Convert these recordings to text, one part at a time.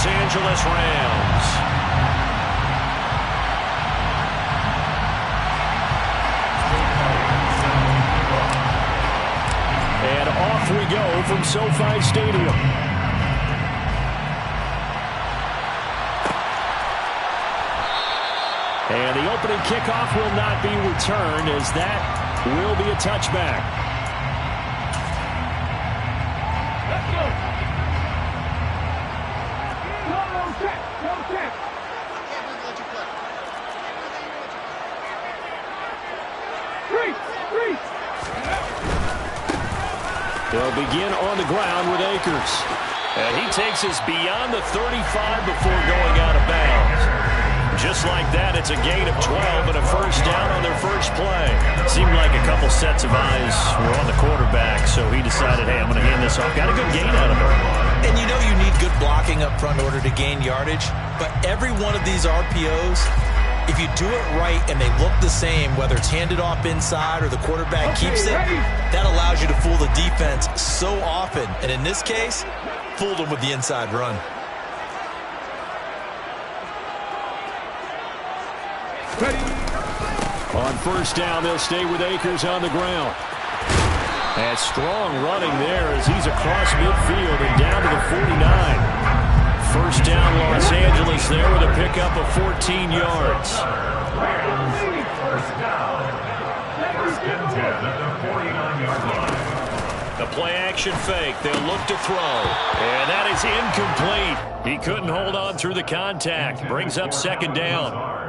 Los Angeles Rams. And off we go from SoFi Stadium. And the opening kickoff will not be returned, as that will be a touchback. Let's go. No check. Three. They'll begin on the ground with Akers. And he takes us beyond the 35 before going out of bounds. Just like that, it's a gain of 12 and a first down on their first play. Seemed like a couple sets of eyes were on the quarterback, so he decided, hey, I'm going to hand this off. Got a good gain out of him. And you know you need good blocking up front in order to gain yardage, but every one of these RPOs, if you do it right and they look the same, whether it's handed off inside or the quarterback keeps it, that allows you to fool the defense so often. And in this case, fooled them with the inside run. On first down, they'll stay with Akers on the ground. And strong running there as he's across midfield and down to the 49. First down, Los Angeles there with a pickup of 14 yards. First down. First and 10 at the 49-yard line. The play-action fake. They'll look to throw. And that is incomplete. He couldn't hold on through the contact. Brings up second down.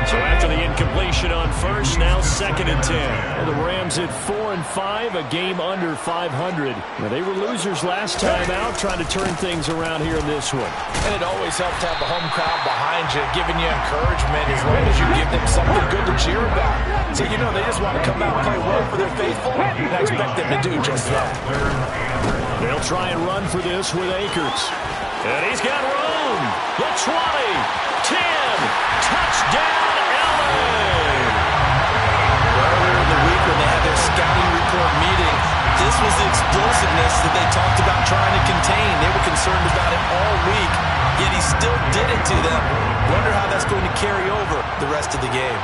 So after the incompletion on first, now second and 10. And the Rams at 4-5, a game under 500. Now, they were losers last time out, trying to turn things around here in this one. And it always helps to have the home crowd behind you, giving you encouragement as long as you give them something good to cheer about. So, you know, they just want to come out and play well for their faithful, and I expect them to do just that. They'll try and run for this with Akers. And he's got room. The 20, 10. Touchdown, LA! Earlier in the week when they had their scouting report meeting, this was the explosiveness that they talked about trying to contain. They were concerned about it all week, yet he still did it to them. Wonder how that's going to carry over the rest of the game.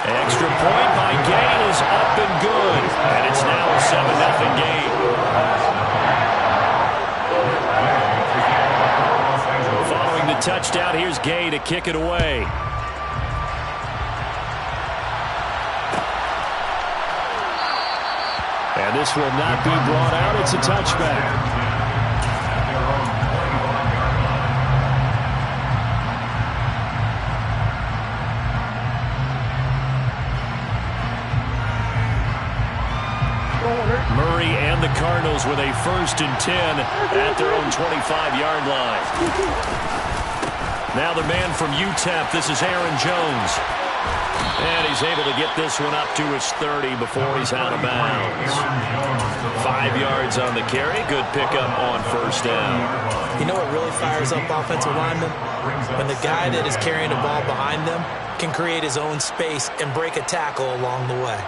Extra point by Gain is up and good. And it's now a 7-0 game. Following the touchdown, here's Gay to kick it away. And this will not be brought out. It's a touchback. Murray and the Cardinals with a 1st and 10 at their own 25-yard line. Now the man from UTEP, this is Aaron Jones. And he's able to get this one up to his 30 before he's out of bounds. 5 yards on the carry. Good pickup on first down. You know what really fires up offensive linemen? When the guy that is carrying the ball behind them can create his own space and break a tackle along the way.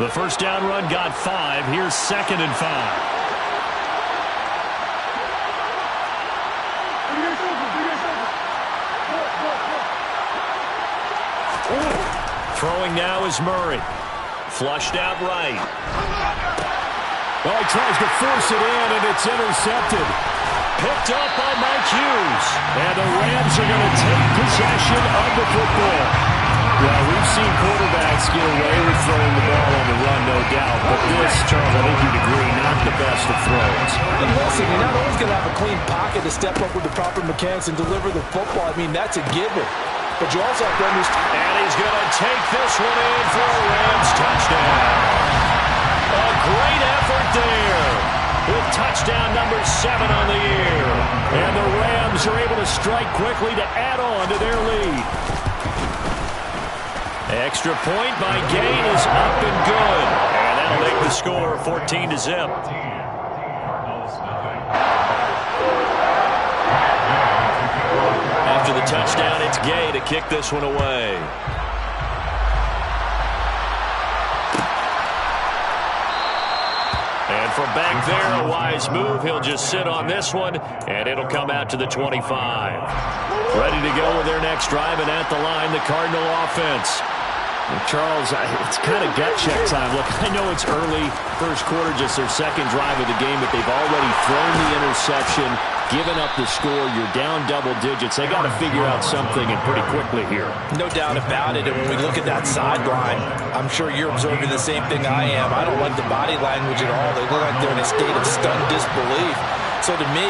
The first down run got 5. Here's 2nd and 5. Throwing now is Murray. Flushed out right. Well, he tries to force it in, and it's intercepted. Picked up by Mike Hughes. And the Rams are going to take possession of the football. Well, we've seen quarterbacks get away with throwing the ball on the run, no doubt. But this, Charles, I think you'd agree, not the best of throws. And listen, you're not always going to have a clean pocket to step up with the proper mechanics and deliver the football. I mean, that's a given. But you also have to understand. And he's going to take this one in for a Rams touchdown. A great effort there with touchdown number 7 on the year. And the Rams are able to strike quickly to add on to their lead. Extra point by Gain is up and good. And that'll make the score 14-0. After the touchdown, it's Gay to kick this one away. from back there, a wise move. He'll just sit on this one, and it'll come out to the 25. Ready to go with their next drive, and at the line, the Cardinal offense. Charles, it's kind of gut check time. Look, I know it's early, first quarter, just their second drive of the game, but they've already thrown the interception, given up the score. You're down double digits. They got to figure out something, and pretty quickly here. No doubt about it. And when we look at that sideline, I'm sure you're observing the same thing I am. I don't like the body language at all. They look like they're in a state of stunned disbelief. So to me,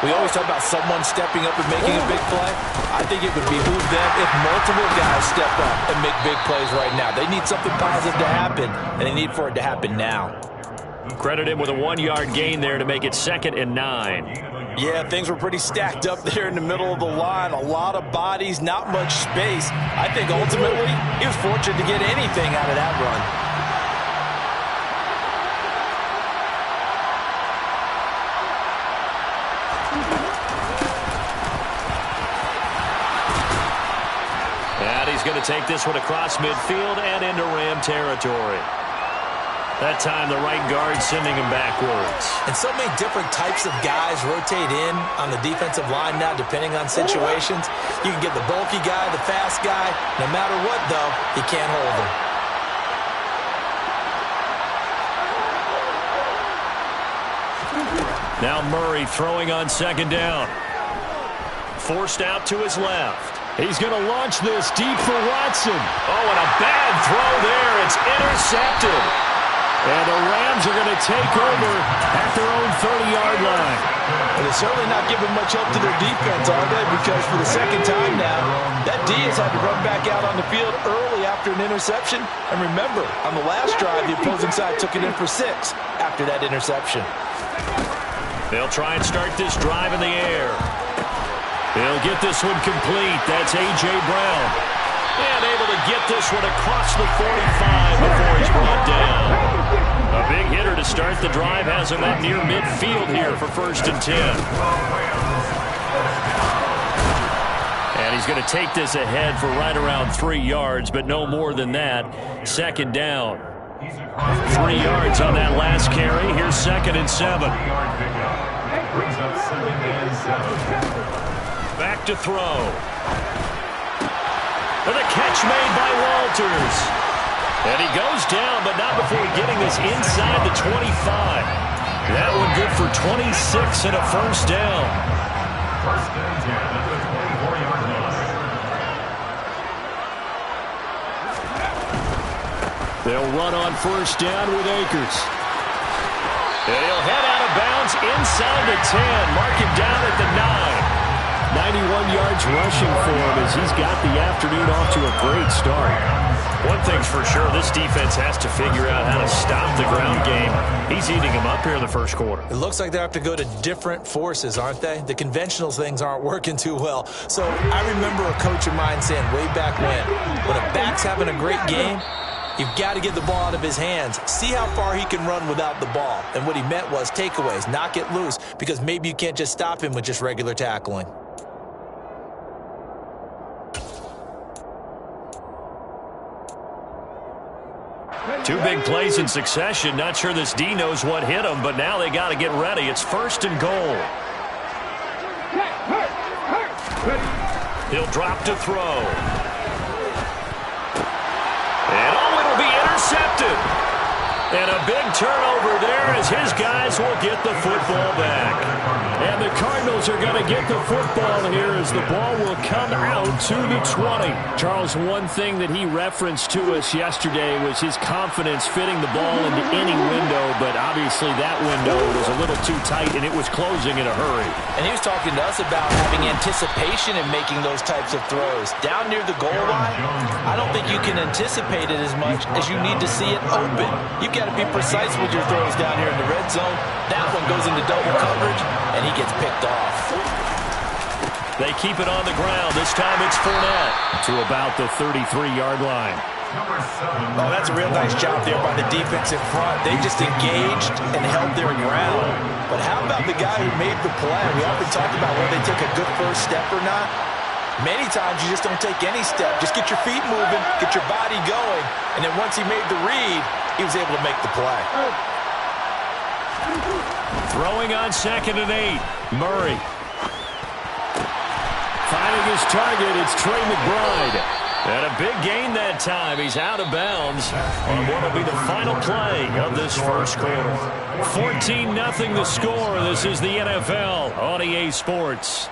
we always talk about someone stepping up and making a big play. I think it would behoove them if multiple guys step up and make big plays right now. They need something positive to happen, and they need for it to happen now. Credit him with a 1-yard gain there to make it 2nd and 9. Yeah, things were pretty stacked up there in the middle of the line. A lot of bodies, not much space. I think ultimately he was fortunate to get anything out of that run. And he's going to take this one across midfield and into Ram territory. That time the right guard sending him backwards. And so many different types of guys rotate in on the defensive line now depending on situations. You can get the bulky guy, the fast guy. No matter what, though, you can't hold him. Now Murray throwing on 2nd down. Forced out to his left. He's going to launch this deep for Watson. Oh, and a bad throw there. It's intercepted. And the Rams are going to take over at their own 30-yard line. Well, they're certainly not giving much help to their defense, are they? Because for the second time now, that D has had to run back out on the field early after an interception. And remember, on the last drive, the opposing side took it in for 6 after that interception. They'll try and start this drive in the air. They'll get this one complete. That's A.J. Brown. And able to get this one across the 45 before he's brought down. A big hitter to start the drive has him up near midfield here for 1st and 10. And he's going to take this ahead for right around 3 yards, but no more than that. 2nd down. 3 yards on that last carry. Here's 2nd and 7. Brings up 2nd and 7. Back to throw. And a catch made by Walters. And he goes down, but not before getting this inside the 25. That one good for 26 and a 1st down. 1st and 10 at the 24-yard line. They'll run on 1st down with Akers. And he'll head out of bounds inside the 10. Mark him down at the 9. 91 yards rushing for him as he's got the afternoon off to a great start. One thing's for sure, this defense has to figure out how to stop the ground game. He's eating them up here in the 1st quarter. It looks like they have to go to different forces, aren't they? The conventional things aren't working too well. So I remember a coach of mine saying way back when a back's having a great game, you've got to get the ball out of his hands. See how far he can run without the ball. And what he meant was takeaways, knock it loose, because maybe you can't just stop him with just regular tackling. Two big plays in succession. Not sure this D knows what hit him, but now they got to get ready. It's 1st and goal. He'll drop to throw. And it'll be intercepted. And a big turnover there as his guys will get the football back. And the Cardinals are going to get the football here as the ball will come out to the 20. Charles, one thing that he referenced to us yesterday was his confidence fitting the ball into any window, but obviously that window was a little too tight and it was closing in a hurry. And he was talking to us about having anticipation in making those types of throws. Down near the goal line, I don't think you can anticipate it as much as you need to see it open. You've got to be precise with your throws down here in the red zone. That one goes into double coverage, and he gets picked off. They keep it on the ground. This time it's Fournette to about the 33-yard line. Oh, that's a real nice job there by the defense in front. They just engaged and held their ground. But how about the guy who made the play? We often talk about whether they took a good first step or not. Many times you just don't take any step. Just get your feet moving, get your body going, and then once he made the read, he was able to make the play. Throwing on 2nd and 8. Murray. Finding his target, it's Trey McBride. And a big gain that time. He's out of bounds on what will be the final play of this first quarter. 14-0 the score. This is the NFL on EA Sports.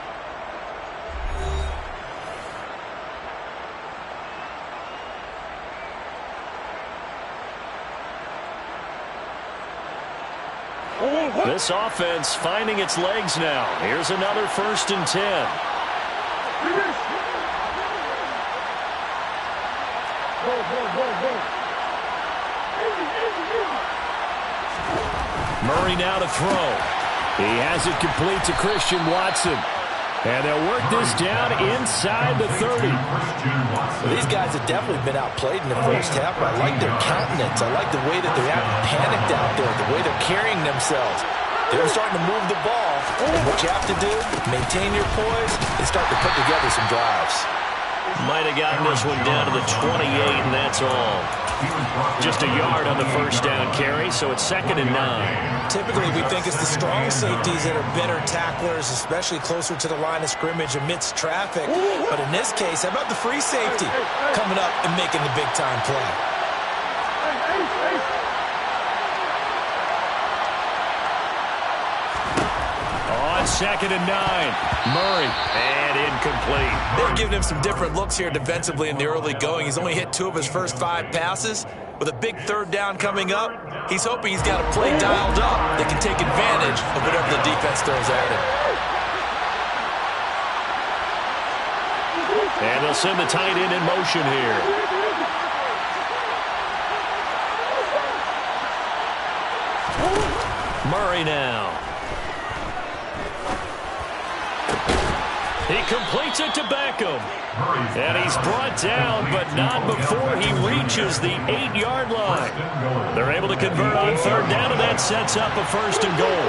This offense finding its legs now. Here's another 1st and 10. Murray now to throw. He has it complete to Christian Watson. And they'll work this down inside the 30. Well, these guys have definitely been outplayed in the first half, but I like their countenance. I like the way that they haven't panicked out there, the way they're carrying themselves. They're starting to move the ball. And what you have to do, maintain your poise and start to put together some drives. Might have gotten this one down to the 28, and that's all. Just a yard on the 1st down carry, so it's 2nd and 9. Typically, we think it's the strong safeties that are better tacklers, especially closer to the line of scrimmage amidst traffic. But in this case, how about the free safety coming up and making the big-time play? On 2nd and 9, Murray, and incomplete. They're giving him some different looks here defensively in the early going. He's only hit 2 of his first 5 passes. With a big 3rd down coming up, he's hoping he's got a play dialed up that can take advantage of whatever the defense throws at him. And they'll send the tight end in motion here. Murray now. He completes it to Beckham. And he's brought down, but not before he reaches the 8-yard line. They're able to convert on 3rd down, and that sets up a 1st and goal.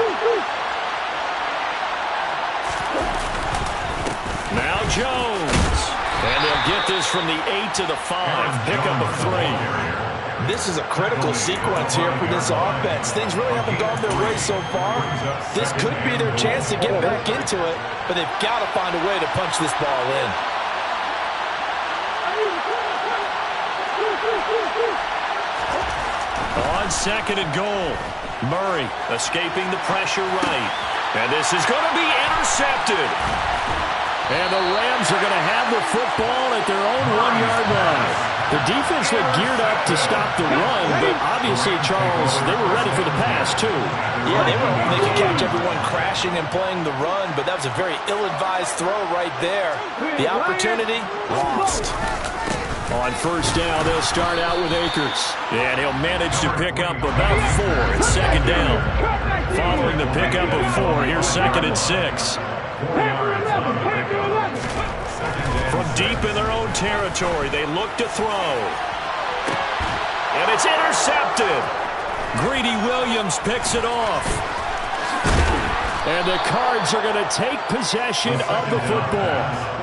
Now Jones. And they'll get this from the 8 to the 5. Pickup of 3. This is a critical sequence here for this offense. Things really haven't gone their way so far. This could be their chance to get back into it, but they've got to find a way to punch this ball in. On 2nd and goal, Murray escaping the pressure right. And this is going to be intercepted. And the Rams are going to have the football at their own 1-yard line. The defense looked geared up to stop the run, but obviously, Charles, they were ready for the pass, too. Yeah, they were hoping they could catch everyone crashing and playing the run, but that was a very ill-advised throw right there. The opportunity, lost. On 1st down, they'll start out with Akers. And he'll manage to pick up about 4. It's 2nd down. Following the pickup of 4, here's 2nd and 6. From deep in their own territory, they look to throw. And it's intercepted. Greedy Williams picks it off. And the Cards are going to take possession of the football.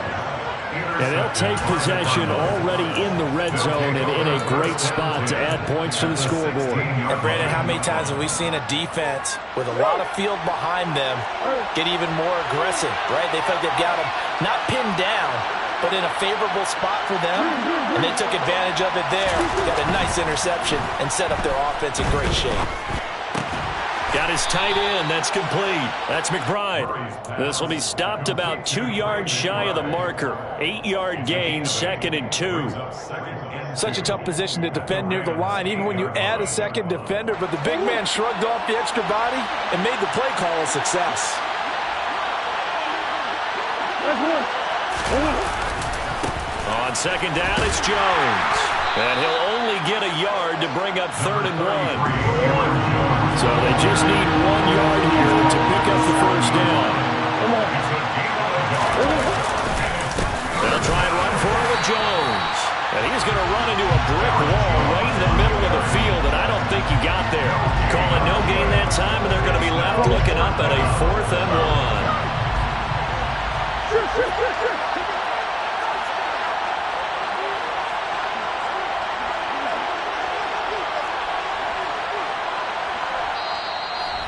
And they'll take possession already in the red zone and in a great spot to add points to the scoreboard. And Brandon, how many times have we seen a defense with a lot of field behind them get even more aggressive, right? They feel like they've got them not pinned down, but in a favorable spot for them, and they took advantage of it there. Got a nice interception and set up their offense in great shape. Got his tight end. That's complete. That's McBride. This will be stopped about 2 yards shy of the marker. 8-yard gain, 2nd and 2. Such a tough position to defend near the line, even when you add a second defender, but the big man shrugged off the extra body and made the play call a success. On 2nd down, it's Jones. And he'll only get a yard to bring up 3rd and 1. So they just need 1 yard here to pick up the 1st down. They'll try and run for it with Jones. And he's going to run into a brick wall right in the middle of the field, and I don't think he got there. Calling no gain that time, and they're going to be left looking up at a 4th and 1.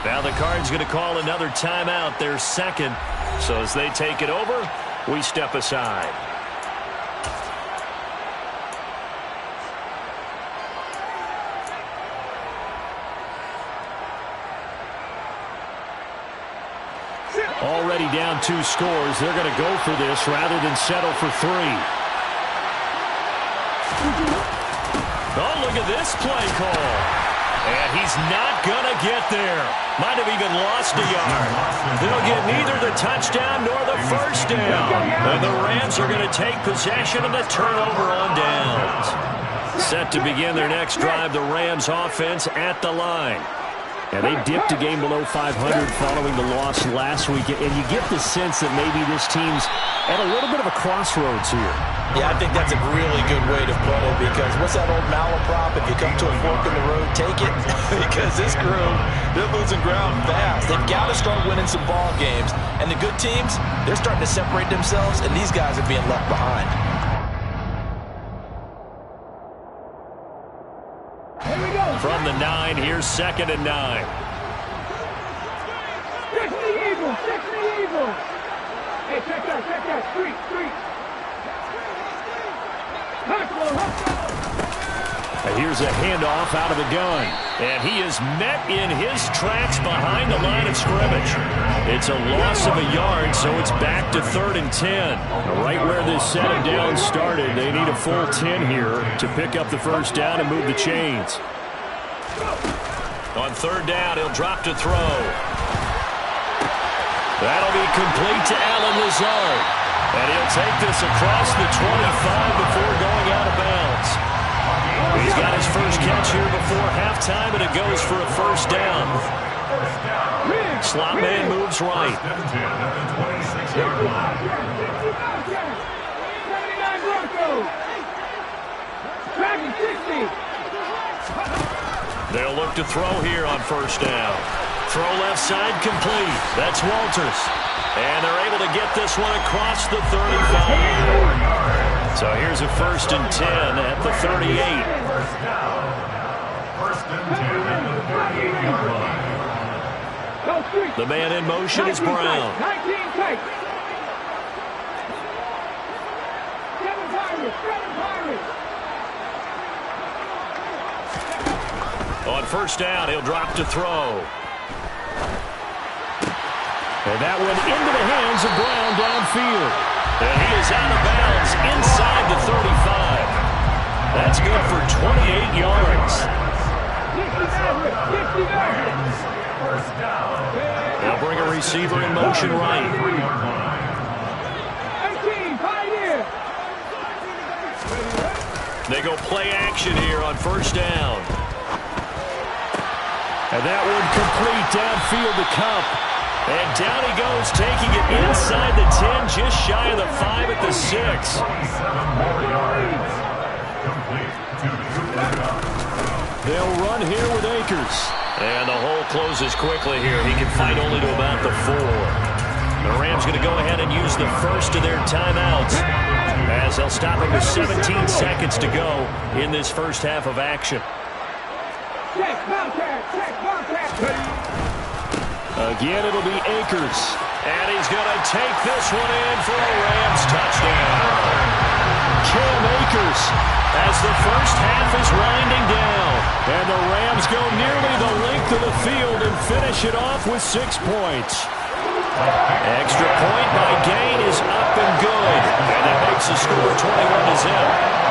Now the Cards going to call another timeout, their second. So as they take it over, we step aside. Already down 2 scores. They're going to go for this rather than settle for 3. Oh, look at this play call. And he's not going to get there. Might have even lost a yard. They'll get neither the touchdown nor the first down. And the Rams are going to take possession of the turnover on downs. Set to begin their next drive, the Rams offense at the line. And they dipped a game below 500 following the loss last week. And you get the sense that maybe this team's at a little bit of a crossroads here. Yeah, I think that's a really good way to put it, because what's that old malaprop? If you come to a fork in the road, take it. Because this crew, they're losing ground fast. They've got to start winning some ball games. And the good teams, they're starting to separate themselves, and these guys are being left behind. From the 9, here's 2nd and 9. Check the Eagle! Check the Eagle! Hey, check that! Street! And here's a handoff out of the gun. And he is met in his tracks behind the line of scrimmage. It's a loss of a yard, so it's back to 3rd and 10. Right where this set of downs started, they need a full 10 here to pick up the first down and move the chains. On 3rd down, he'll drop to throw. That'll be complete to Allen Lazard. And he'll take this across the 25 before going out of bounds. He's got his first catch here before halftime, and it goes for a first down. Slot man moves right. They'll look to throw here on first down. Throw left side complete. That's Walters. And they're able to get this one across the 35. So here's a 1st and 10 at the 38. First and 10 at the 38-yard line. The man in motion is Brown. 19 tight. 7 Pirates. On first down, he'll drop to throw. And that went into the hands of Brown downfield. And he is out of bounds inside the 35. That's good for 28 yards. They'll bring a receiver in motion right. 18, pioneer. They go play action here on first down. And that one complete downfield to Cup. And down he goes, taking it inside the 10, just shy of the 5 at the 6. They'll run here with Akers. And the hole closes quickly here. He can fight only to about the 4. The Rams going to go ahead and use the first of their timeouts, as they'll stop him with 17 seconds to go in this first half of action. Again, it'll be Akers. And he's going to take this one in for a Rams touchdown. Cam Akers, as the first half is winding down. And the Rams go nearly the length of the field and finish it off with 6 points. Extra point by Gain is up and good. And that makes the score 21-0.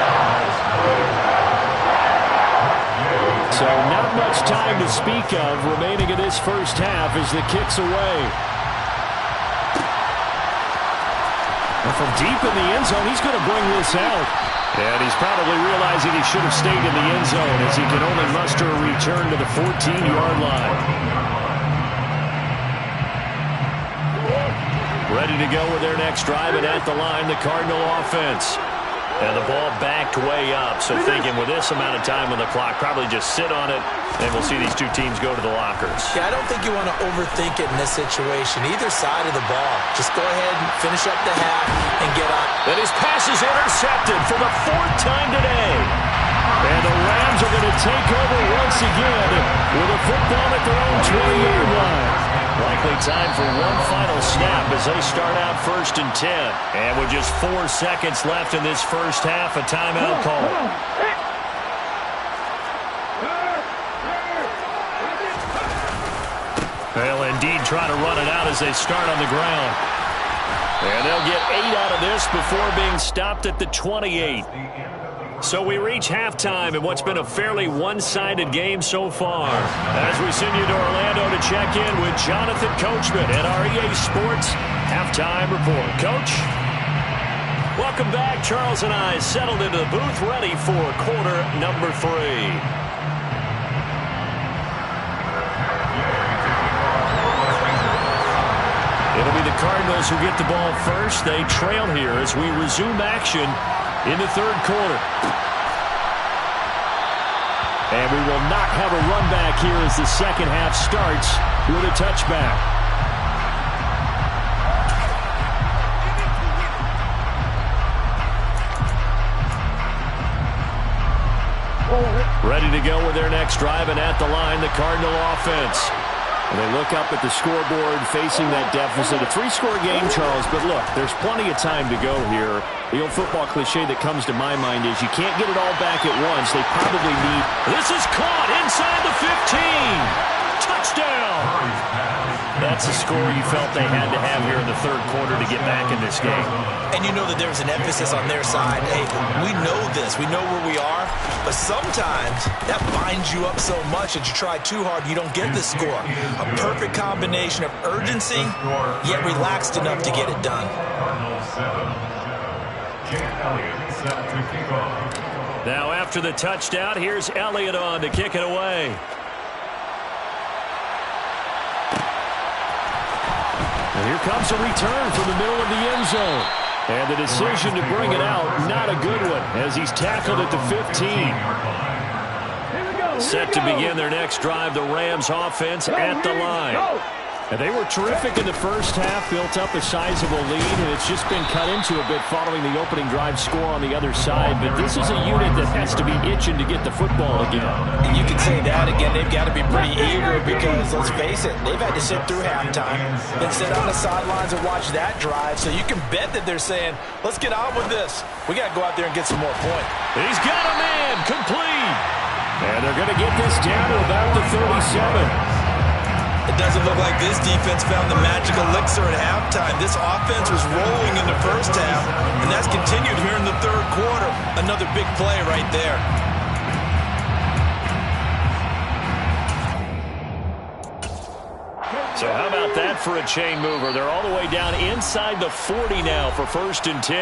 So not much time to speak of remaining in this first half as the kick's away. And from deep in the end zone, he's going to bring this out. And he's probably realizing he should have stayed in the end zone, as he can only muster a return to the 14-yard line. Ready to go with their next drive, and at the line, the Cardinal offense. And the ball backed way up, so thinking with this amount of time on the clock, probably just sit on it, and we'll see these two teams go to the lockers. Yeah, I don't think you want to overthink it in this situation. Either side of the ball. Just go ahead and finish up the half and get up. And his pass is intercepted for the 4th time today. And the Rams are going to take over once again with a football at their own 20-yard line. Likely time for one final snap as they start out 1st and 10. And with just 4 seconds left in this first half, a timeout call. They'll indeed try to run it out as they start on the ground. And they'll get 8 out of this before being stopped at the 28. So we reach halftime in what's been a fairly one-sided game so far. As we send you to Orlando to check in with Jonathan Coachman at our EA Sports Halftime Report. Coach? Welcome back. Charles and I settled into the booth ready for quarter number 3. It'll be the Cardinals who get the ball first. They trail here as we resume action in the 3rd quarter. And we will not have a run back here as the second half starts with a touchback. Ready to go with their next drive, and at the line, the Cardinal offense. And they look up at the scoreboard facing that deficit. A 3-score game, Charles, but look, there's plenty of time to go here. The old football cliche that comes to my mind is you can't get it all back at once. They probably need... This is caught inside the 15. Touchdown. That's a score you felt they had to have here in the 3rd quarter to get back in this game. And you know that there's an emphasis on their side. Hey, we know this. We know where we are. But sometimes that binds you up so much that you try too hard and you don't get the score. A perfect combination of urgency, yet relaxed enough to get it done. Now after the touchdown, here's Elliott on to kick it away. And here comes a return from the middle of the end zone. And the decision to bring it out, not a good one, as he's tackled at the 15. Set to begin their next drive, the Rams offense at the line. And they were terrific in the first half, built up a sizable lead, and it's just been cut into a bit following the opening drive score on the other side. But this is a unit that has to be itching to get the football again. And you can say that again. They've got to be pretty eager because, let's face it, they've had to sit through halftime, then sit on the sidelines and watch that drive. So you can bet that they're saying, let's get on with this. We got to go out there and get some more points. He's got a man, complete. And they're going to get this down to about the 37. It doesn't look like this defense found the magic elixir at halftime. This offense was rolling in the first half, and that's continued here in the 3rd quarter. Another big play right there. So how about that for a chain mover? They're all the way down inside the 40 now for 1st and 10.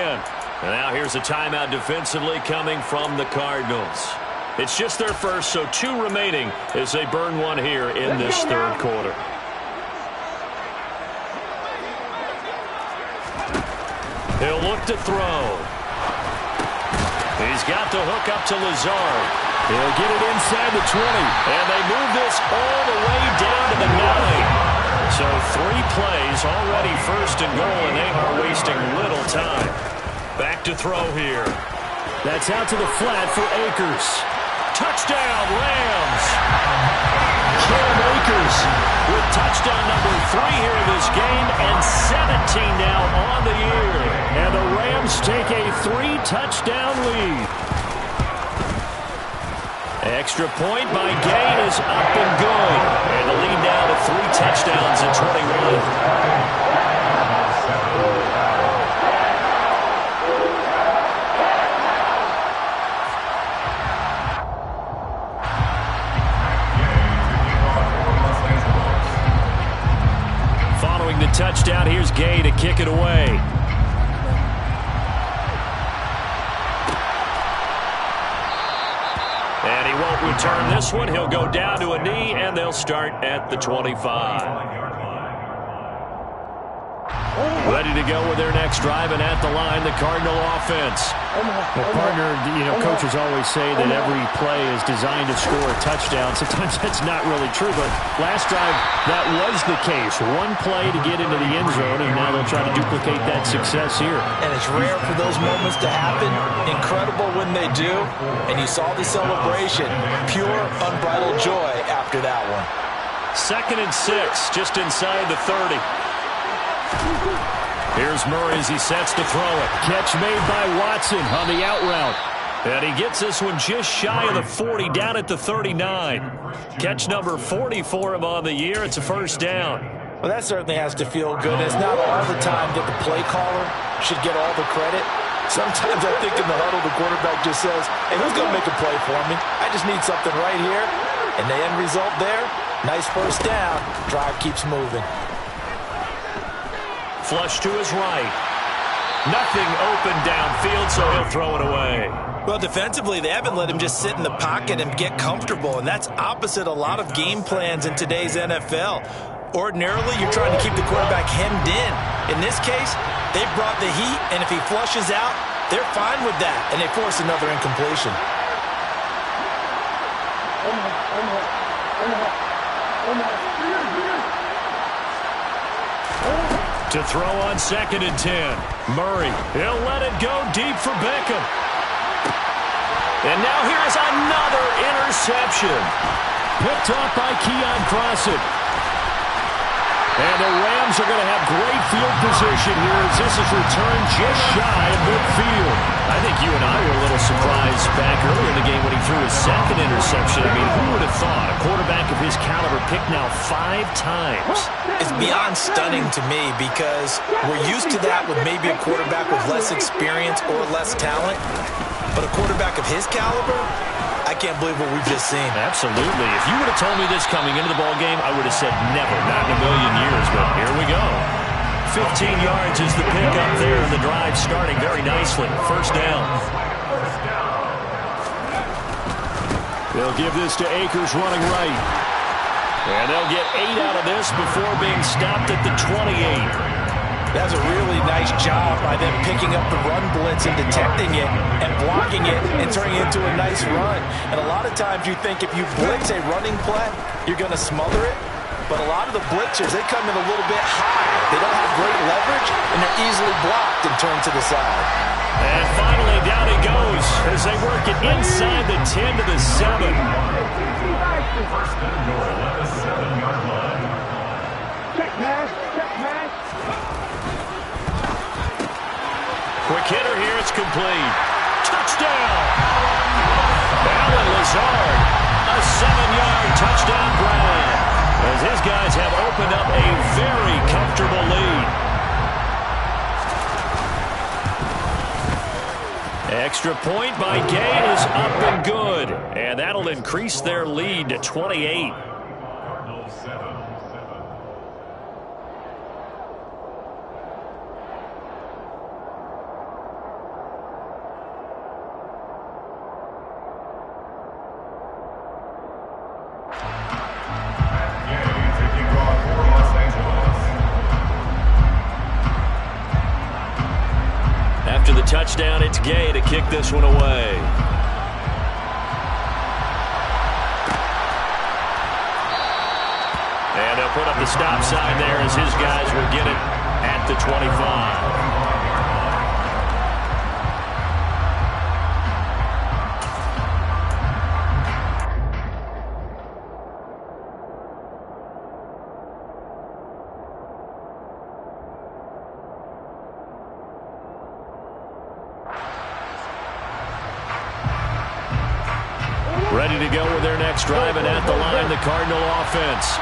And now here's a timeout defensively coming from the Cardinals. It's just their first, so 2 remaining as they burn one here in this 3rd quarter. He'll look to throw. He's got the hook up to Lazard. He'll get it inside the 20. And they move this all the way down to the 9. So 3 plays already 1st and goal, and they are wasting little time. Back to throw here. That's out to the flat for Akers. Touchdown, Rams. Cam Akers with touchdown number 3 here in this game, and 17 now on the year. And the Rams take a 3-touchdown lead. Extra point by Gain is up and good. And the lead now to 3 touchdowns at 21. The touchdown, here's Gay to kick it away. And he won't return this one. He'll go down to a knee, and they'll start at the 25. Ready to go with their next drive, and at the line, the Cardinal offense. Well, partner, coaches always say that every play is designed to score a touchdown. Sometimes that's not really true, but last drive, that was the case. 1 play to get into the end zone, and now they'll try to duplicate that success here. And it's rare for those moments to happen. Incredible when they do. And you saw the celebration. Pure, unbridled joy after that one. 2nd and 6, just inside the 30. Here's Murray as he sets to throw it. Catch made by Watson on the out route. And he gets this one just shy of the 40, down at the 39. Catch number 40 for him on the year. It's a first down. Well, that certainly has to feel good. It's not all the time that the play caller should get all the credit. Sometimes I think in the huddle, the quarterback just says, hey, who's going to make a play for me? I just need something right here. And the end result there, nice first down. Drive keeps moving. Flush to his right. Nothing open downfield, so he'll throw it away. Well, defensively, they haven't let him just sit in the pocket and get comfortable, and that's opposite a lot of game plans in today's NFL. Ordinarily, you're trying to keep the quarterback hemmed in. In this case, they brought the heat, and if he flushes out, they're fine with that, and they force another incompletion. To throw on 2nd and 10. Murray, he'll let it go deep for Beckham. And now here's another interception. Picked off by Keon Crossen. And the Rams are going to have great field position here as this is returned just shy of midfield. I think you and I were a little surprised back earlier in the game when he threw his 2nd interception. I mean, who would have thought a quarterback of his caliber picked now 5 times? It's beyond stunning to me because we're used to that with maybe a quarterback with less experience or less talent. But a quarterback of his caliber, I can't believe what we've just seen. Absolutely. If you would have told me this coming into the ballgame, I would have said never, not in a million years. But here we go. 15 yards is the pickup there, and the drive starting very nicely. First down. They'll give this to Akers running right. And they'll get 8 out of this before being stopped at the 28. That's a really nice job by them picking up the run blitz and detecting it and blocking it and turning it into a nice run. And a lot of times you think if you blitz a running play, you're going to smother it. But a lot of the blitzers, they come in a little bit high. They don't have great leverage, and they're easily blocked and turned to the side. And finally, down he goes as they work it inside the 10 to the 7. First and goal at the 7-yard line. Check pass, check pass. Quick hitter here, it's complete. Touchdown! Allen Lazard, a 7-yard touchdown grab, as his guys have opened up a very comfortable lead. Extra point by Gay is up and good, and that'll increase their lead to 28. Cardinals 7. After the touchdown, it's Gay to kick this one away. And they'll put up the stop sign there as his guys will get it at the 25. Ready to go with their next drive, and at the line, the Cardinal offense.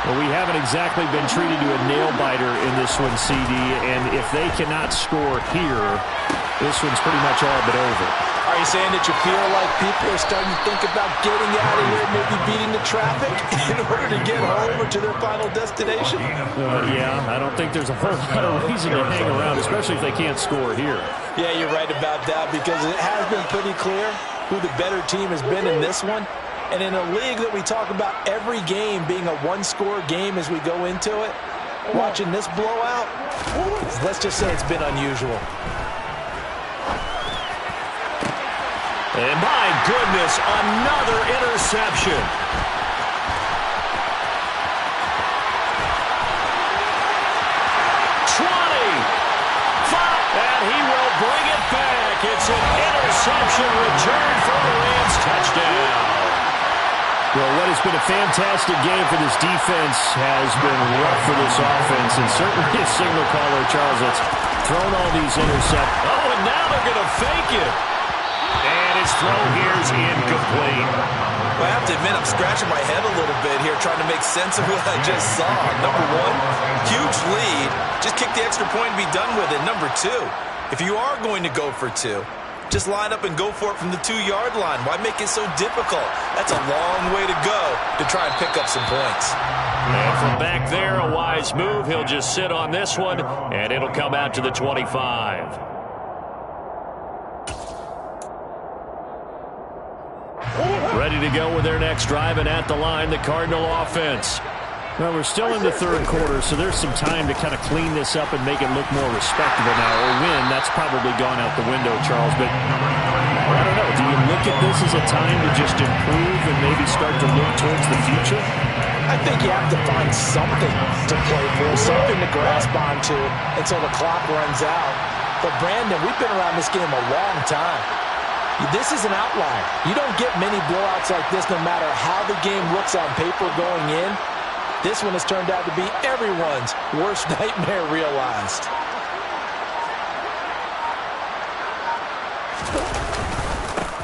Well, we haven't exactly been treated to a nail-biter in this one, CD, and if they cannot score here, this one's pretty much all but over. Are you saying that you feel like people are starting to think about getting out of here, maybe beating the traffic in order to get home or to their final destination? Yeah, I don't think there's a whole lot of reason to hang around, especially if they can't score here. Yeah, you're right about that because it has been pretty clear who the better team has been in this one. And in a league that we talk about every game being a one-score game as we go into it, watching this blowout, let's just say it's been unusual. And my goodness, another interception. And he will bring it back. It's an interception return for the Rams touchdown. Well, what has been a fantastic game for this defense has been rough for this offense, and certainly a signal caller, Charles, that's thrown all these interceptions. Oh, and now they're going to fake it. And his throw here is incomplete. Well, I have to admit, I'm scratching my head a little bit here trying to make sense of what I just saw. Number one, huge lead. Just kick the extra point and be done with it. Number two, if you are going to go for two, just line up and go for it from the 2-yard line. Why make it so difficult? That's a long way to go to try and pick up some points. And from back there, a wise move. He'll just sit on this one, and it'll come out to the 25. Ready to go with their next drive, and at the line, the Cardinal offense. Well, we're still in the third quarter, so there's some time to kind of clean this up and make it look more respectable now. Or win, that's probably gone out the window, Charles. But I don't know. Do you look at this as a time to just improve and maybe start to look towards the future? I think you have to find something to play for, something to grasp onto until the clock runs out. But, Brandon, we've been around this game a long time. This is an outlier. You don't get many blowouts like this no matter how the game looks on paper going in. This one has turned out to be everyone's worst nightmare realized.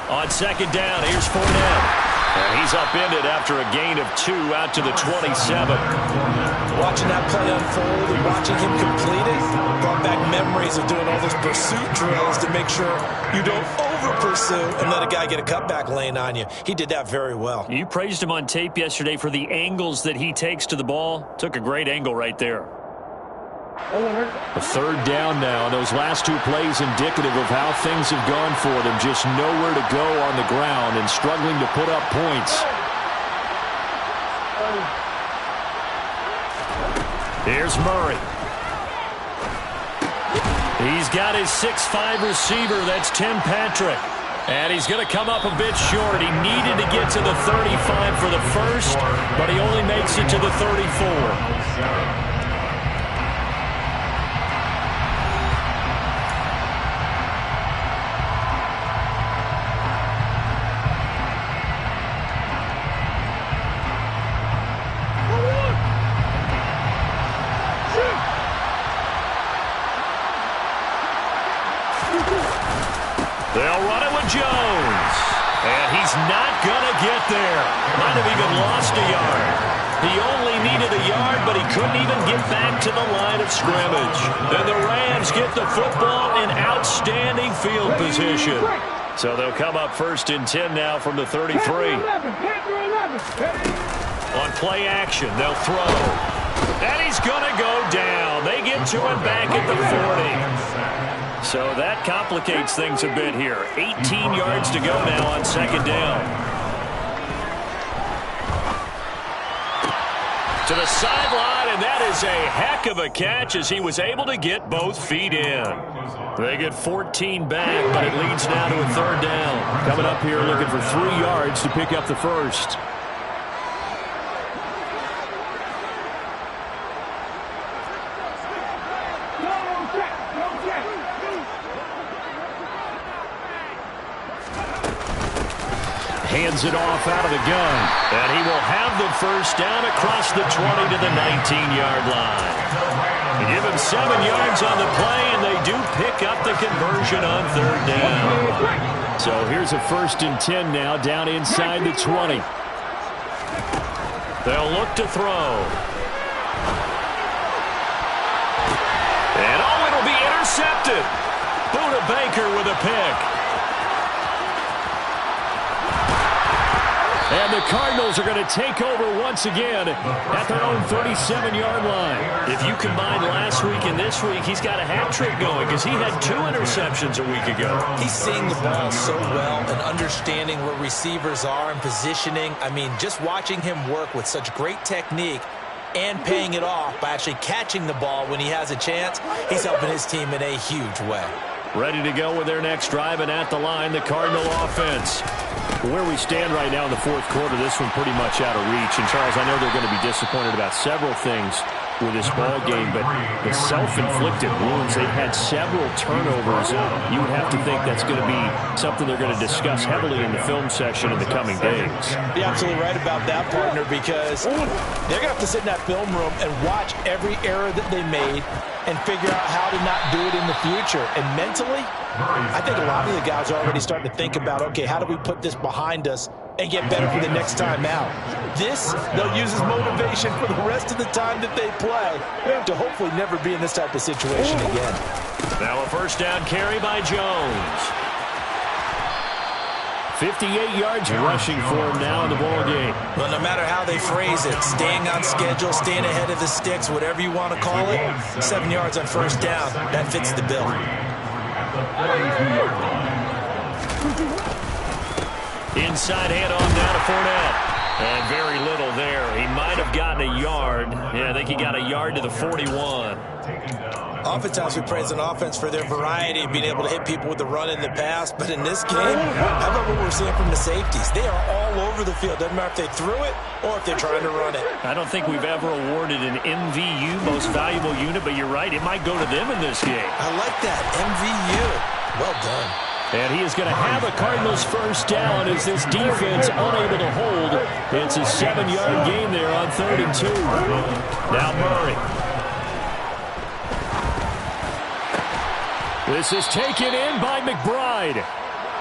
On second down, here's Fournette. And he's upended after a gain of 2 out to the 27. Watching that play unfold and watching him complete it brought back memories of doing all those pursuit drills to make sure you don't over-pursue and let a guy get a cutback lane on you. He did that very well. You praised him on tape yesterday for the angles that he takes to the ball. Took a great angle right there. A third down now. Those last 2 plays indicative of how things have gone for them. Just nowhere to go on the ground and struggling to put up points. Here's Murray. He's got his 6'5" receiver. That's Tim Patrick. And he's going to come up a bit short. He needed to get to the 35 for the first, but he only makes it to the 34. They'll run it with Jones. And he's not going to get there. Might have even lost a yard. He only needed a yard, but he couldn't even get back to the line of scrimmage. And the Rams get the football in outstanding field position. So they'll come up 1st and 10 now from the 33. On play action, they'll throw. And he's going to go down. They get to him back at the 40. So that complicates things a bit here. 18 yards to go now on second down. To the sideline, and that is a heck of a catch as he was able to get both feet in. They get 14 back, but it leads now to a third down. Coming up here looking for 3 yards to pick up the first. Hands it off out of the gun. And he will have the first down across the 20 to the 19-yard line. They give him 7 yards on the play, and they do pick up the conversion on third down. So here's a 1st and 10 now, down inside the 20. They'll look to throw. And oh, it'll be intercepted. Buda Baker with a pick. And the Cardinals are going to take over once again at their own 37-yard line. If you combine last week and this week, he's got a hat trick going because he had 2 interceptions a week ago. He's seeing the ball so well and understanding where receivers are and positioning. I mean, just watching him work with such great technique and paying it off by actually catching the ball when he has a chance, he's helping his team in a huge way. Ready to go with their next drive, and at the line, the Cardinal offense. Where we stand right now in the fourth quarter, this one pretty much out of reach. And, Charles, I know they're going to be disappointed about several things with this ball game, but the self-inflicted wounds, they've had several turnovers. You would have to think that's going to be something they're going to discuss heavily in the film session in the coming days. You're absolutely right about that, partner, because they're going to have to sit in that film room and watch every error that they made and figure out how to not do it in the future. And mentally, I think a lot of the guys are already starting to think about, okay, how do we put this behind us and get better for the next time out? This, they'll use as motivation for the rest of the time that they play to hopefully never be in this type of situation again. Now a first down carry by Jones. 58 yards rushing for him now in the ball game. Well, no matter how they phrase it, staying on schedule, staying ahead of the sticks, whatever you want to call it, 7 yards on first down, that fits the bill. Inside handoff now to Fournette. And very little there. He might have gotten a yard. Yeah, I think he got a yard to the 41. Oftentimes we praise an offense for their variety of being able to hit people with the run in the pass. But in this game, how about what we're seeing from the safeties? They are all over the field. Doesn't matter if they threw it or if they're trying to run it. I don't think we've ever awarded an MVU, most valuable unit, but you're right. It might go to them in this game. I like that. MVU. Well done. And he is going to have a Cardinals first down as this defense unable to hold. It's a 7-yard gain there on 3rd and 2. Now Murray. This is taken in by McBride.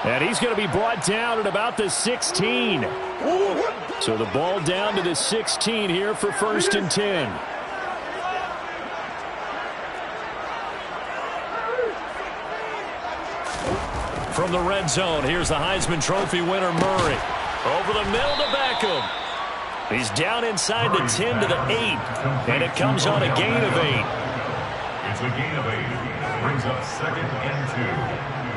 And he's going to be brought down at about the 16. So the ball down to the 16 here for 1st and 10. From the red zone, here's the Heisman Trophy winner, Murray. Over the middle to Beckham. He's down inside the 10 to the 8. And it comes on a gain of 8. It's a gain of 8. Brings up 2nd and 2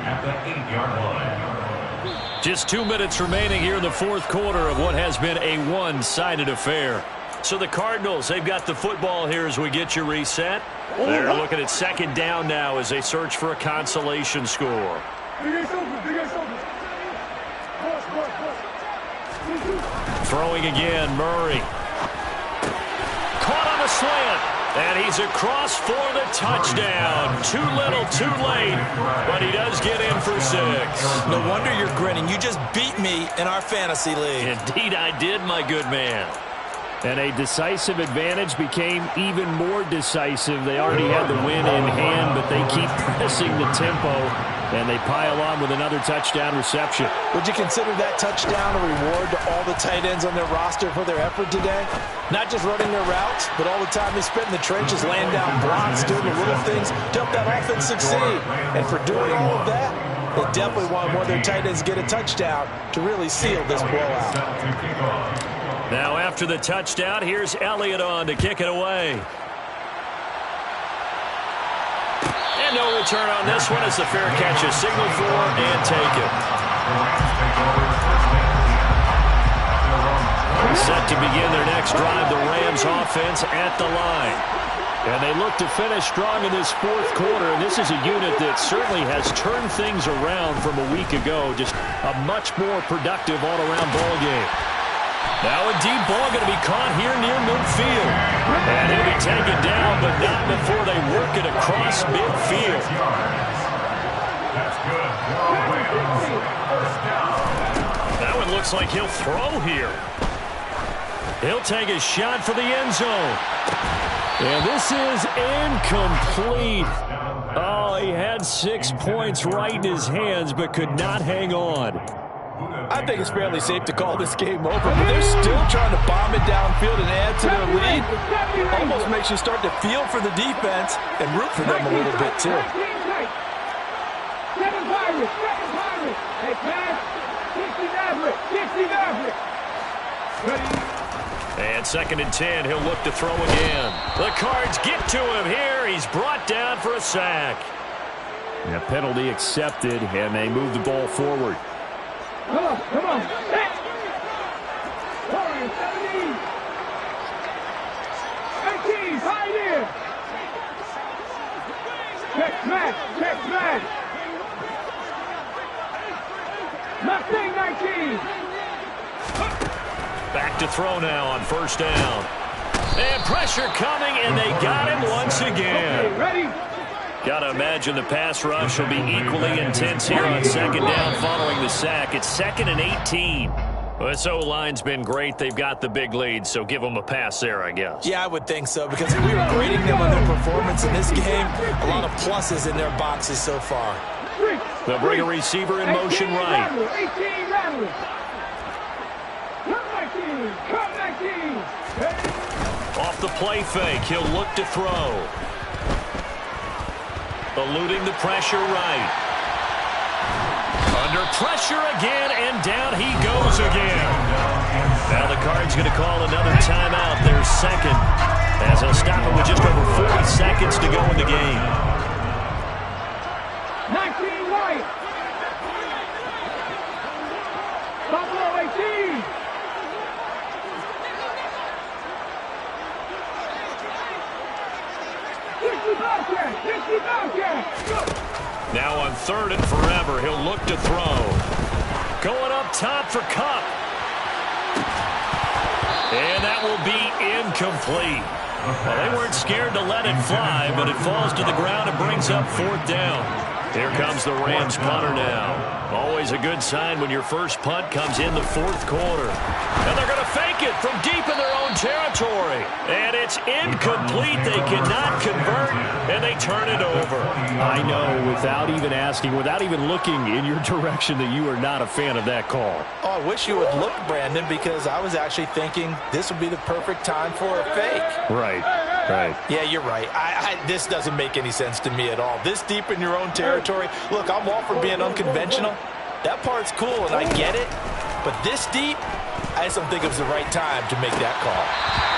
at the 8-yard line. Just 2 minutes remaining here in the fourth quarter of what has been a one-sided affair. So the Cardinals, they've got the football here as we get you reset. They're looking at 2nd down now as they search for a consolation score. Throwing again, Murray. Caught on the slant. And he's across for the touchdown. Too little, too late. But he does get in for 6. No wonder you're grinning. You just beat me in our fantasy league. Indeed I did, my good man. And a decisive advantage became even more decisive. They already had the win in hand, but they keep pressing the tempo, and they pile on with another touchdown reception. Would you consider that touchdown a reward to all the tight ends on their roster for their effort today? Not just running their routes, but all the time they spent in the trenches, laying down blocks, doing the little things to help that offense succeed. And for doing all of that, they definitely want one of their tight ends to get a touchdown to really seal this blowout. Now after the touchdown, here's Elliott on to kick it away. And no return on this one as the fair catch is signaled for and taken. Set to begin their next drive, the Rams offense at the line. And they look to finish strong in this fourth quarter, and this is a unit that certainly has turned things around from a week ago. Just a much more productive all-around ball game. Now a deep ball going to be caught here near midfield. And he'll be taken down, but not before they work it across midfield. That's good. That one looks like he'll throw here. He'll take a shot for the end zone. And this is incomplete. Oh, he had 6 points right in his hands, but could not hang on. I think it's fairly safe to call this game over, but they're still trying to bomb it downfield and add to their lead. Almost makes you start to feel for the defense and root for them a little bit, too. And 2nd and 10, he'll look to throw again. The Cards get to him here. He's brought down for a sack. And a penalty accepted, and they move the ball forward. Come on, come on. Set. 17. 18, high there. Check smash, check smash. Left thing, 19. look to throw now on first down. And pressure coming, and they got him once again. Okay, ready? Got to imagine the pass rush will be equally intense here on second down following the sack. It's 2nd and 18. Well, this O-line's been great. They've got the big lead, so give them a pass there, I guess. Yeah, I would think so, because if we were grading them on their performance in this game, a lot of pluses in their boxes so far. They'll bring a receiver in motion right. 18 rattlers. Come 19. Off the play fake, he'll look to throw. Eluding the pressure right. Under pressure again, and down he goes again. Now the Cards going to call another timeout, their second, as they'll stop it with just over 40 seconds to go in the game. 19 white. Buffalo 18. Now on 3rd and forever, he'll look to throw. Going up top for Cup. And that will be incomplete. Well, they weren't scared to let it fly, but it falls to the ground and brings up 4th down. Here comes the Rams punter now. Always a good sign when your first punt comes in the 4th quarter. And they're going to fake it from deep in their own territory. And it's incomplete. They cannot convert, and they turn it over. I know, without even asking, without even looking in your direction, that you are not a fan of that call. Oh, I wish you would look, Brandon, because I was actually thinking this would be the perfect time for a fake. Right. Right. Yeah, you're right. This doesn't make any sense to me at all. This deep in your own territory. Look, I'm all for being unconventional. That part's cool, and I get it. But this deep, I just don't think it was the right time to make that call.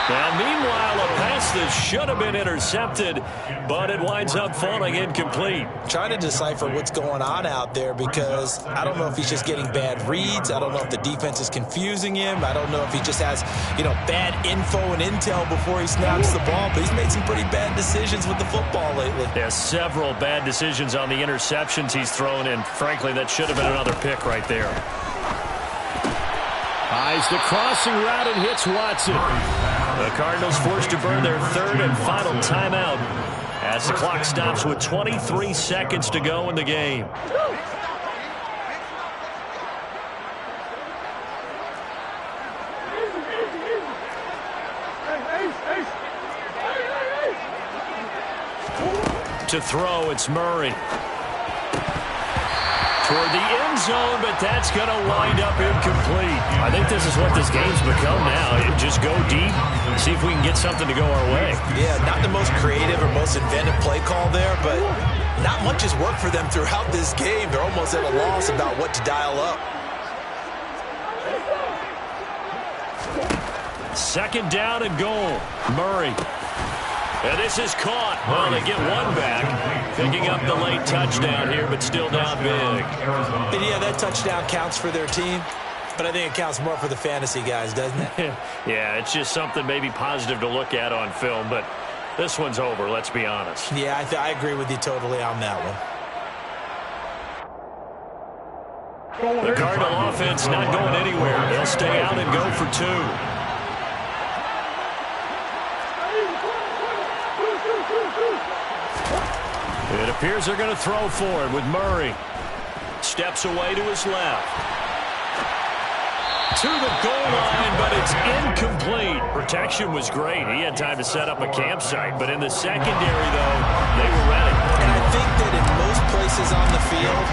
Now, meanwhile, a pass that should have been intercepted, but it winds up falling incomplete. Trying to decipher what's going on out there, because I don't know if he's just getting bad reads. I don't know if the defense is confusing him. I don't know if he just has, bad info and intel before he snaps the ball. But he's made some pretty bad decisions with the football lately. Yeah, several bad decisions on the interceptions he's thrown, and frankly, that should have been another pick right there. Eyes the crossing route and hits Watson. The Cardinals forced to burn their 3rd and final timeout as the clock stops with 23 seconds to go in the game. To throw, it's Murray. Toward the end zone, but that's going to wind up incomplete. I think this is what this game's become now. Just go deep, see if we can get something to go our way. Yeah, not the most creative or most inventive play call there, but not much has worked for them throughout this game. They're almost at a loss about what to dial up. 2nd down and goal. Murray. And this is caught. Well, they get one back. Picking up the late touchdown here, but still down big. And yeah, that touchdown counts for their team, but I think it counts more for the fantasy guys, doesn't it? Yeah, it's just something maybe positive to look at on film, but this one's over, let's be honest. Yeah, I agree with you totally on that one. The Cardinal offense not going anywhere. They'll stay out and go for 2. It appears they're going to throw for it with Murray. Steps away to his left. To the goal line, but it's incomplete. Protection was great. He had time to set up a campsite, but in the secondary, though, they were ready. And I think that in most places on the field,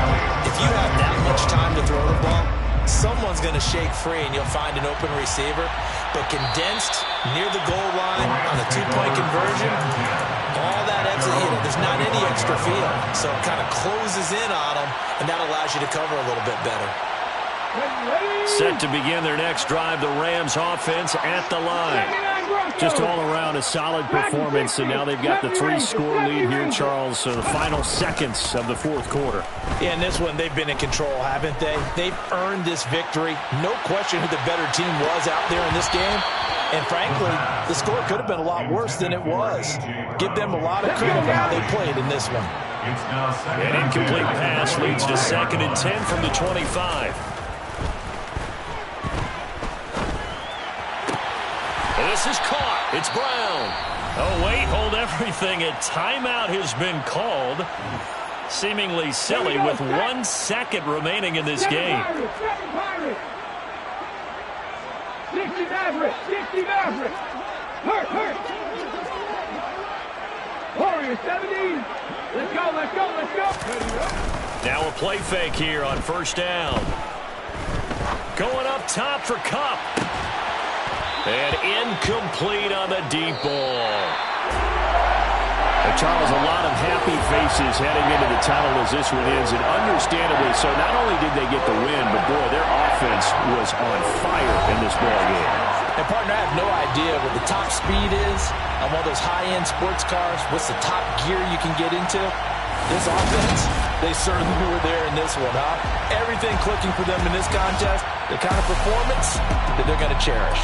if you have that much time to throw the ball, someone's going to shake free and you'll find an open receiver. But condensed near the goal line on a 2-point conversion, all that extra, there's not any extra field. So it kind of closes in on them, and that allows you to cover a little bit better. Set to begin their next drive, the Rams offense at the line. Just all around a solid performance, and now they've got the 3-score lead here, Charles, so the final seconds of the 4th quarter. Yeah, in this one, they've been in control, haven't they? They've earned this victory. No question who the better team was out there in this game. And frankly, the score could have been a lot worse than it was. Give them a lot of credit for how they played in this one. An incomplete pass leads to 2nd and 10 from the 25. This is caught. It's Brown. Oh, wait, hold everything. A timeout has been called. Seemingly silly with 1 second remaining in this game. 60 Maverick. 60 Maverick. Hurt. Warriors 17. Let's go. Now a play fake here on first down. Going up top for Kupp. And incomplete on the deep ball. Charles, a lot of happy faces heading into the tunnel as this one ends, and understandably so. Not only did they get the win, but boy, their offense was on fire in this ball game. And partner, I have no idea what the top speed is on one of those high-end sports cars. What's the top gear you can get into? This offense, they certainly were there in this one, huh? Everything clicking for them in this contest, the kind of performance that they're going to cherish.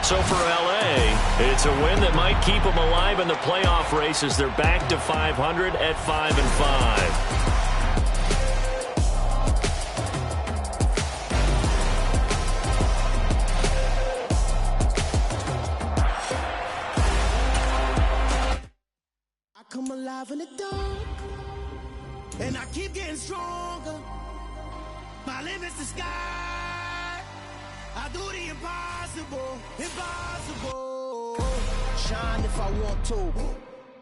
So for L.A., it's a win that might keep them alive in the playoff race as they're back to 500 at 5-5. I come alive in the dark, and I keep getting stronger. My limit's the sky. I do the impossible. Shine if I want to.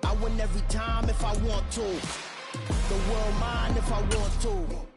I win every time if I want to. The world mine if I want to.